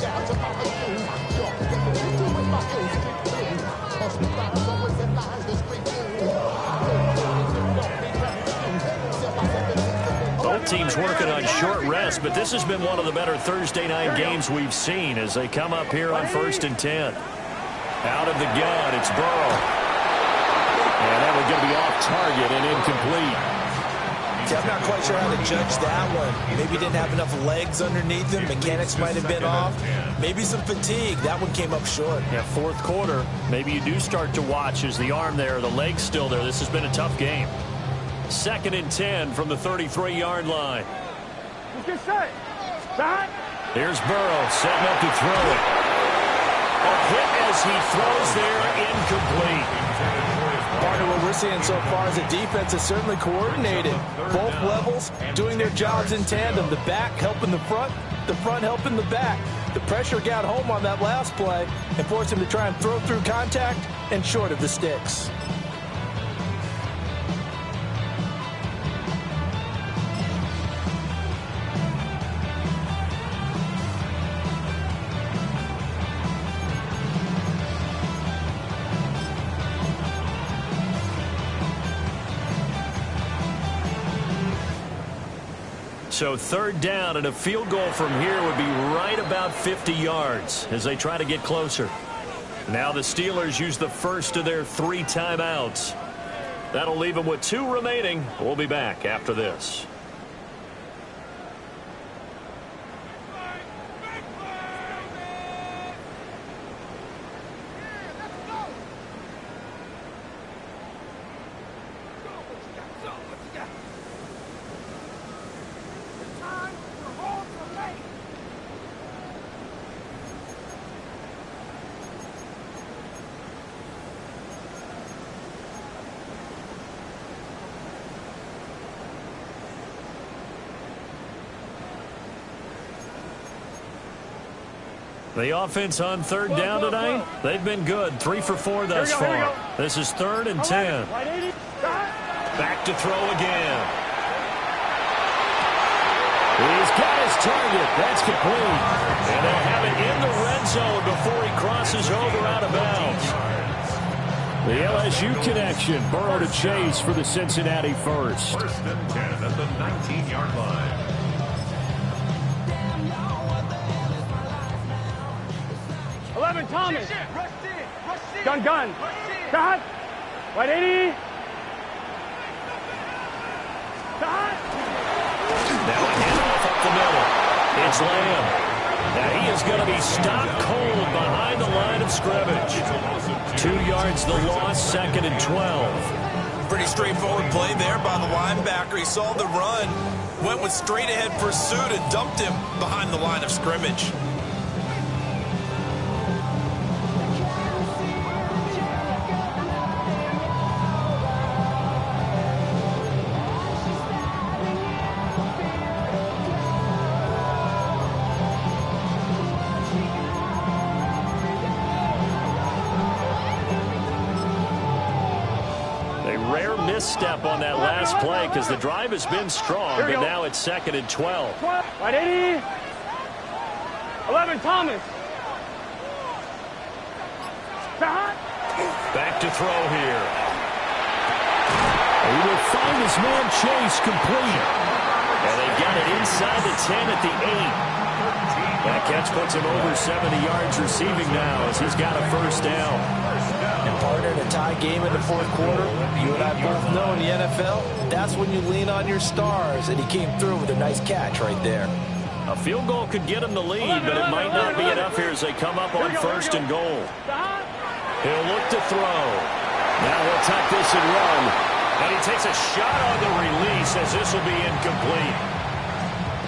Both teams working on short rest, but this has been one of the better Thursday night games we've seen as they come up here on 1st and 10. Out of the gun, it's Burrow. And that was going to be off target and incomplete. See, I'm not quite sure how to judge that one. Maybe he didn't have enough legs underneath him. Mechanics might have been off. Maybe some fatigue. That one came up short. Yeah, fourth quarter, maybe you do start to watch as the arm there, the leg's still there. This has been a tough game. 2nd and 10 from the 33-yard line. Here's Burrow setting up to throw it. A hit as he throws there, incomplete. Partner, what we're seeing so far is the defense is certainly coordinated. Both levels doing their jobs in tandem. The back helping the front helping the back. The pressure got home on that last play and forced him to try and throw through contact and short of the sticks. So 3rd down, and a field goal from here would be right about 50 yards as they try to get closer. Now the Steelers use the first of their 3 timeouts. That'll leave them with 2 remaining. We'll be back after this. The offense on 3rd down tonight, they've been good. 3 for 4 thus far. This is 3rd and 10. Back to throw again. He's got his target. That's complete. And they'll have it in the red zone before he crosses over out of bounds. The LSU connection. Burrow to Chase for the Cincinnati first. 1st and 10 at the 19-yard line. Thomas. Gun. Cut. 180. Cut. Now a handoff up the middle. It's Lamb. Now he is going to be stopped cold behind the line of scrimmage. 2 yards the loss, 2nd and 12. Pretty straightforward play there by the linebacker. He saw the run, went with straight-ahead pursuit and dumped him behind the line of scrimmage. Step on that last play because the drive has been strong, but now it's 2nd and 12. 180. 11 Thomas. Back to throw here. He will find his man Chase complete. And they got it inside the 10 at the 8. That catch puts him over 70 yards receiving now as he's got a 1st down. And partner, in a tie game in the 4th quarter, you and I both know in the NFL, that's when you lean on your stars, and he came through with a nice catch right there. A field goal could get him the lead, but it might not be enough here as they come up on 1st and goal. He'll look to throw. Now he'll tuck this and run. And he takes a shot on the release as this will be incomplete.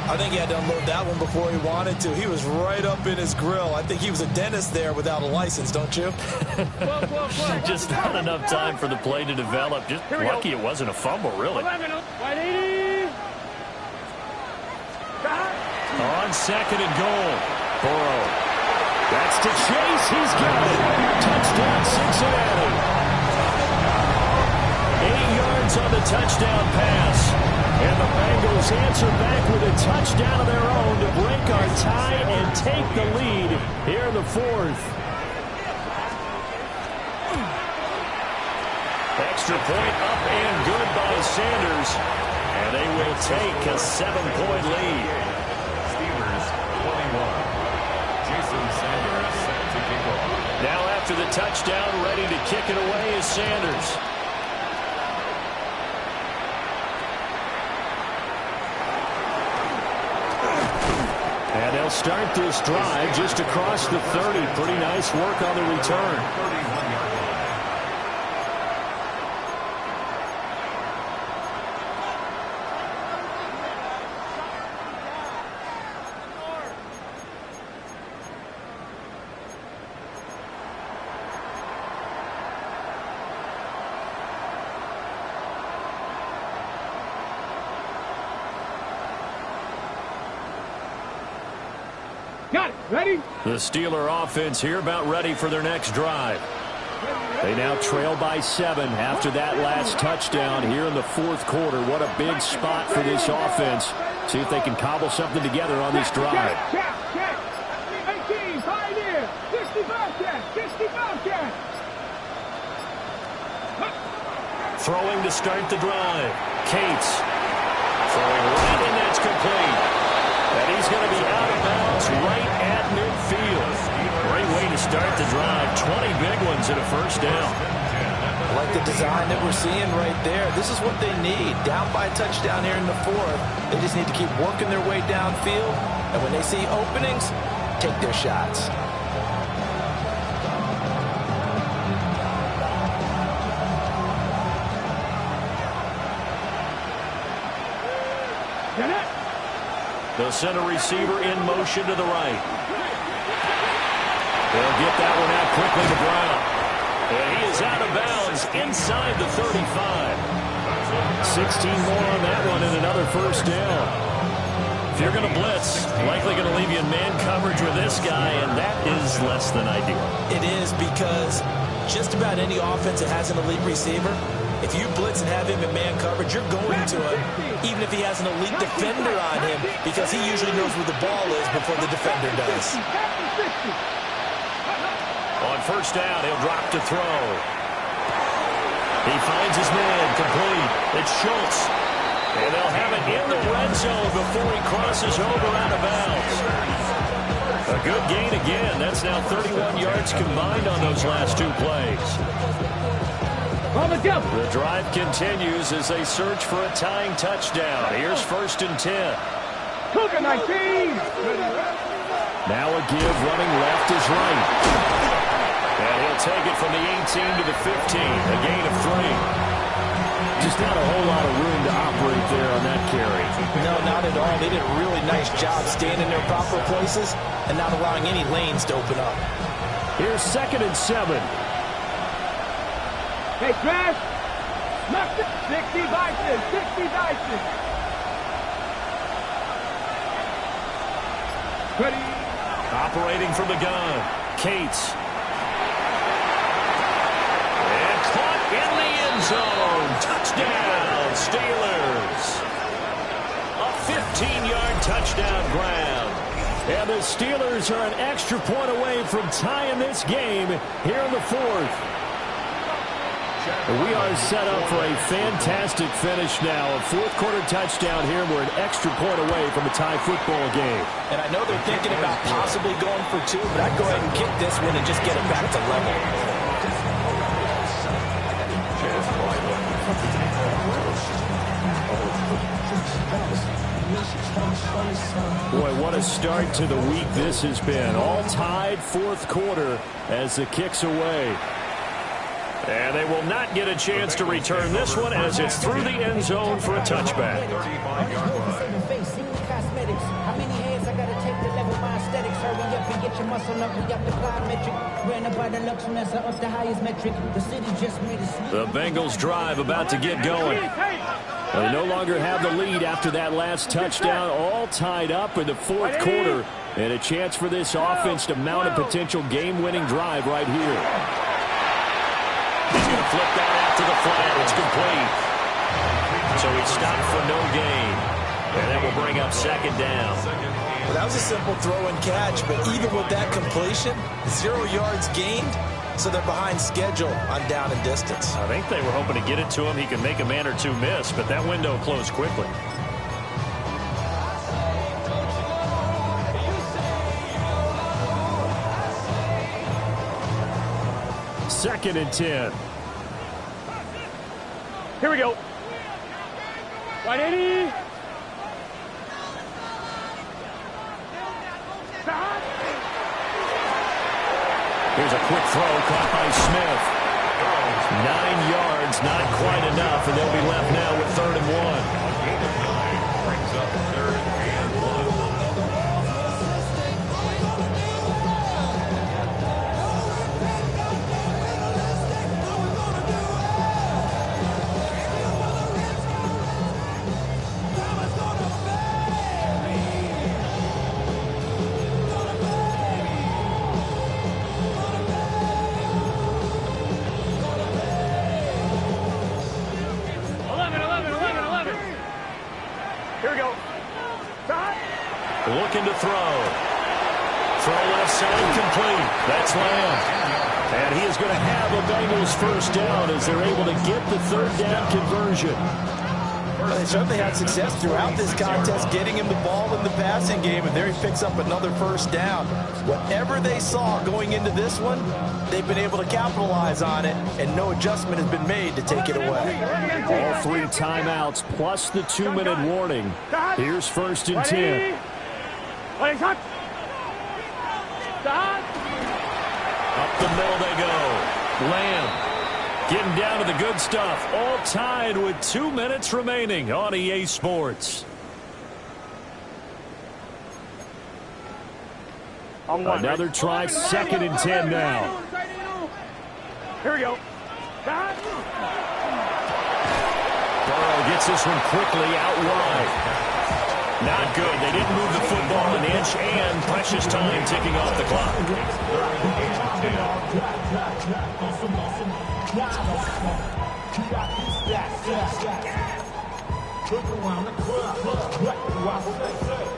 I think he had to unload that one before he wanted to. He was right up in his grill. I think he was a dentist there without a license, don't you? Just not enough time for the play to develop. Just lucky it wasn't a fumble, really. On 2nd and goal. Burrow. That's to Chase. He's got it. Touchdown, Cincinnati. 8 yards on the touchdown pass. And the Bengals answer back with a touchdown of their own to break our tie and take the lead here in the 4th. Extra point up and good by Sanders. And they will take a 7-point lead. Steelers 21. Jason Sanders set to kick off. Now after the touchdown, ready to kick it away is Sanders. They'll start this drive just across the 30. Pretty nice work on the return. 31-yard line. Got it. Ready? The Steeler offense here about ready for their next drive. They now trail by 7 after that last touchdown here in the fourth quarter. What a big spot for this offense. See if they can cobble something together on this drive. Check. 18, Pioneer. 65 check. 65 check. Throwing to start the drive. Cates. Throwing right, and that's complete. And he's going to be out of bounds right at midfield. Great way to start the drive. 20 big ones and a first down. I like the design that we're seeing right there. This is what they need. Down by a touchdown here in the fourth. They just need to keep working their way downfield. And when they see openings, take their shots. The center receiver in motion to the right. They'll get that one out quickly to Brown. And he is out of bounds inside the 35. 16 more on that one and another first down. If you're going to blitz, likely going to leave you in man coverage with this guy, and that is less than ideal. It is, because just about any offense that has an elite receiver, if you blitz and have him in man coverage, you're going to him, even if he has an elite defender on him, because he usually knows where the ball is before the defender does. On first down, he'll drop to throw. He finds his man, complete. It's Schultz. And they'll have it in the red zone before he crosses over out of bounds. A good gain again. That's now 31 yards combined on those last two plays. The drive continues as they search for a tying touchdown. Here's 1st and 10. Cougar 19. Now a give, running left is right. And he'll take it from the 18 to the 15, a gain of 3. Just not a whole lot of room to operate there on that carry. No, not at all. They did a really nice job staying in their proper places and not allowing any lanes to open up. Here's 2nd and 7. Hey, Trash. 60 Bison. 60 Bison. Ready. Operating from the gun. Cates. And caught in the end zone. Touchdown, Steelers. A 15-yard touchdown grab. And the Steelers are an extra point away from tying this game here in the fourth. We are set up for a fantastic finish now. A fourth-quarter touchdown here. We're an extra point away from a tie football game. And I know they're thinking about possibly going for 2, but I'd go ahead and kick this one and just get it back to level. Boy, what a start to the week this has been. All tied fourth quarter as the kick's away. And they will not get a chance to return this one as it's through the end zone for a touchback. 35-yard line. How many hands I gotta take to level my aesthetics? Hurry up and get your muscle up. We got the plyometric. Ran up by the Luxemess up the highest metric. The city just made a sleep. The Bengals drive about to get going. They no longer have the lead after that last touchdown. All tied up in the fourth quarter. And a chance for this offense to mount a potential game-winning drive right here. He's going to flip that out to the flat. It's complete. So he stopped for no gain. And that will bring up 2nd down. Well, that was a simple throw and catch, but even with that completion, 0 yards gained, so they're behind schedule on down and distance. I think they were hoping to get it to him. He could make a man or two miss, but that window closed quickly. Second and 10. Here we go. 180. Here's a quick throw caught by Smith. 9 yards, not quite enough, and they'll be left now with 3rd and 1. Brings up 3rd and 1. Looking to throw. Throw left side complete. That's Lamb. And he is going to have a Bengals first down as they're able to get the 3rd down conversion. Well, they certainly had success throughout this contest getting him the ball in the passing game, and there he picks up another first down. Whatever they saw going into this one, they've been able to capitalize on it, and no adjustment has been made to take it away. All 3 timeouts plus the 2-minute warning. Here's 1st and 10. Up the middle they go. Lamb getting down to the good stuff. All tied with 2 minutes remaining on EA Sports. Another try, 2nd and 10 now. Here we go. Burrow gets this one quickly out wide. Not good. They didn't move the football an inch, and precious time ticking off the clock.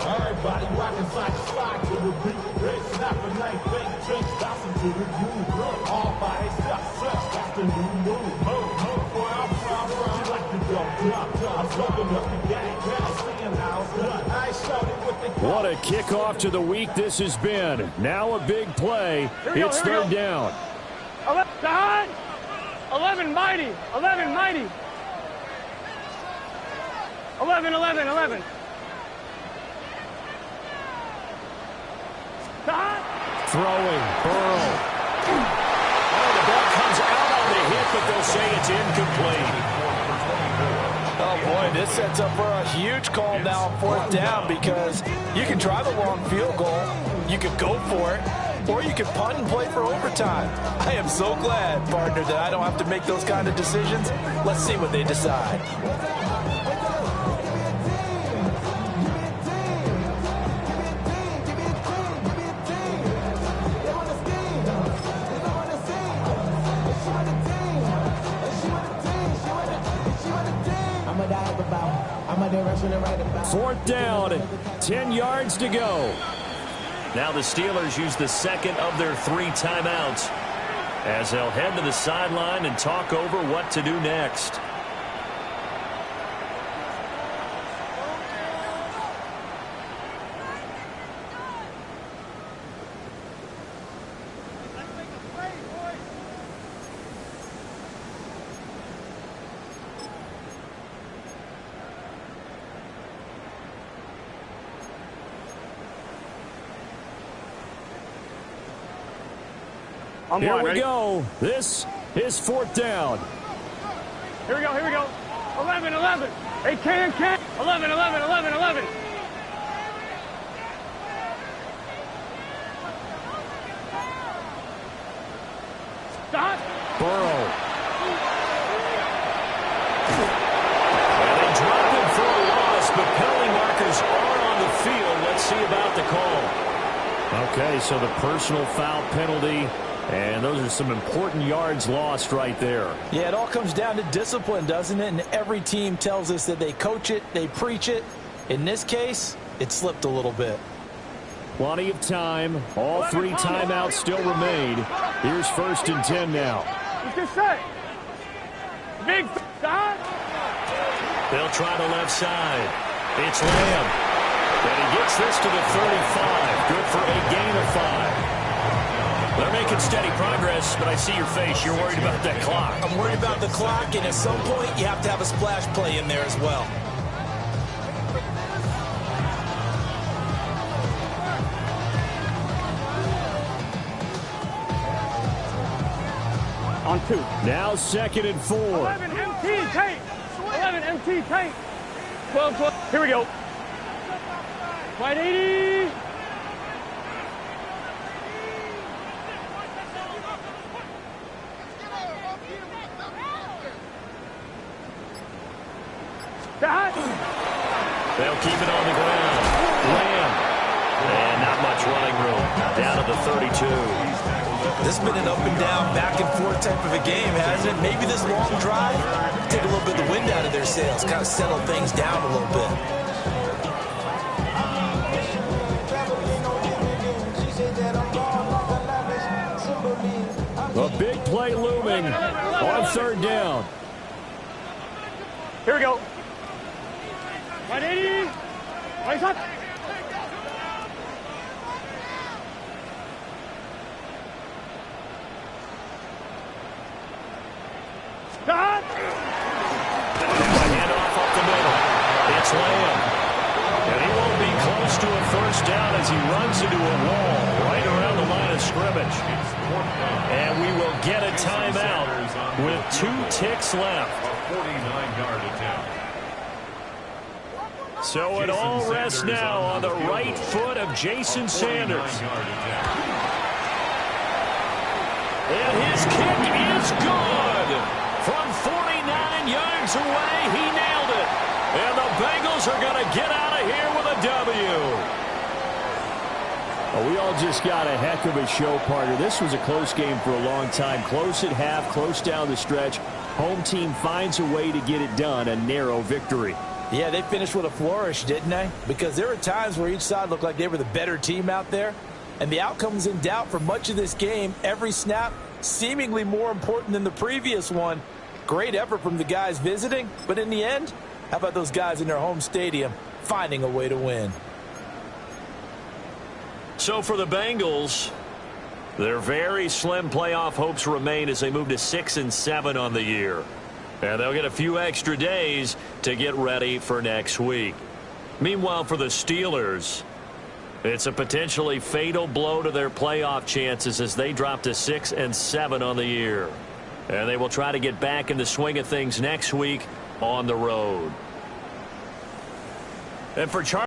Everybody rocking side to side to the beat. They snapping like fake drinks, bouncing to the groove. All by themselves, that's the new move. Boy, I'm from, you like to go drop. I'm smoking up the gang, I'm singing loud. I shouted with the What a kickoff to the week this has been. Now a big play. It's 3rd down. 11 mighty. 11 mighty. 11. Throwing, Burrow. Oh, the ball comes out on the hit, but they'll say it's incomplete. Oh, boy, this sets up for a huge call now on 4th down, because you can try the long field goal, you could go for it, or you could punt and play for overtime. I am so glad, partner, that I don't have to make those kind of decisions. Let's see what they decide. Fourth down, 10 yards to go. Now the Steelers use the 2nd of their 3 timeouts as they'll head to the sideline and talk over what to do next. Here we go. This is 4th down. Here we go. 11. Hey, can. 11. Stop. Burrow. And they drop him for a loss, but penalty markers are on the field. Let's see about the call. Okay, so the personal foul penalty. And those are some important yards lost right there. Yeah, it all comes down to discipline, doesn't it? And every team tells us that they coach it, they preach it. In this case, it slipped a little bit. Plenty of time. All 3 timeouts still remain. Here's 1st and 10 now. Just set. Big shot. They'll try the left side. It's Lamb. And he gets this to the 35. Good for a gain of 5. They're making steady progress, but I see your face. You're worried about that clock. I'm worried about the clock, and at some point, you have to have a splash play in there as well. On 2. Now 2nd and 4. 11 MT tank. 11 MT tank. 12. Here we go. Right 80. They'll keep it on the ground. Lamb. And not much running room. Down to the 32. This has been an up and down, back and forth type of a game, hasn't it? Maybe this long drive, take a little bit of the wind out of their sails, kind of settle things down a little bit. A big play looming on 3rd down. Here we go. 180. Right up. Stop. Handoff up the middle. It's Lamb. And he won't be close to a 1st down as he runs into a wall right around the line of scrimmage. And we will get a timeout with 2 ticks left. A 49-yard attempt. So it all rests now on the right foot of Jason Sanders. And his kick is good. From 49 yards away, he nailed it. And the Bengals are going to get out of here with a W. Well, we all just got a heck of a show, partner. This was a close game for a long time. Close at half, close down the stretch. Home team finds a way to get it done, a narrow victory. Yeah, they finished with a flourish, didn't they? Because there were times where each side looked like they were the better team out there. And the outcome was in doubt for much of this game. Every snap seemingly more important than the previous one. Great effort from the guys visiting. But in the end, how about those guys in their home stadium finding a way to win? So for the Bengals, their very slim playoff hopes remain as they move to 6-7 on the year. And they'll get a few extra days to get ready for next week. Meanwhile, for the Steelers, it's a potentially fatal blow to their playoff chances as they drop to 6-7 on the year. And they will try to get back in the swing of things next week on the road. And for Charlie